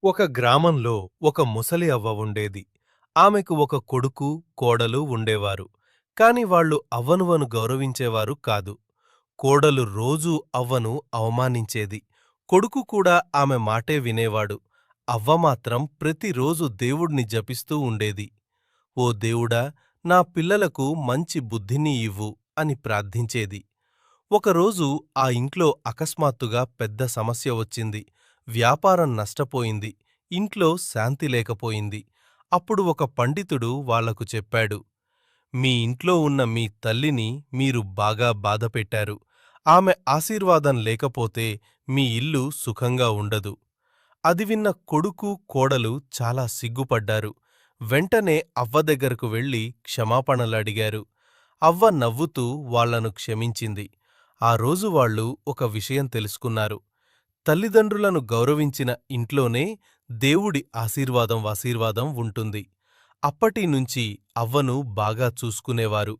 ఒక గ్రామంలో ఒక ముసలి అవ్వ ఉండేది. ఆమెకు ఒక కొడుకు, కోడలు ఉండేవారు. కాని వాళ్ళు అవ్వను గౌరవించేవారు కాదు. కోడలు రోజూ అవ్వను అవమానించేది. కొడుకు కూడా ఆమె మాటే వినేవాడు. అవ్వ మాత్రం ప్రతిరోజు దేవుణ్ణి జపిస్తూ ఉండేది. ఓ దేవుడా, నా పిల్లలకు మంచి బుద్ధిని ఇవ్వు అని ప్రార్థించేది. ఒకరోజు ఆ ఇంట్లో అకస్మాత్తుగా పెద్ద సమస్య వచ్చింది. వ్యాపారం నష్టపోయింది. ఇంట్లో శాంతి లేకపోయింది. అప్పుడు ఒక పండితుడు వాళ్లకు చెప్పాడు, మీ ఇంట్లో ఉన్న మీ తల్లిని మీరు బాగా బాధపెట్టారు. ఆమె ఆశీర్వాదం లేకపోతే మీ ఇల్లు సుఖంగా ఉండదు. అది విన్న కొడుకు, కోడలు చాలా సిగ్గుపడ్డారు. వెంటనే అవ్వ దగ్గరకు వెళ్లి క్షమాపణలడిగారు. అవ్వ నవ్వుతూ వాళ్లను క్షమించింది. ఆ రోజు వాళ్ళు ఒక విషయం తెలుసుకున్నారు. తల్లిదండ్రులను గౌరవించిన ఇంట్లోనే దేవుడి ఆశీర్వాదం ఉంటుంది. అప్పటినుంచి అవ్వను బాగా చూసుకునేవారు.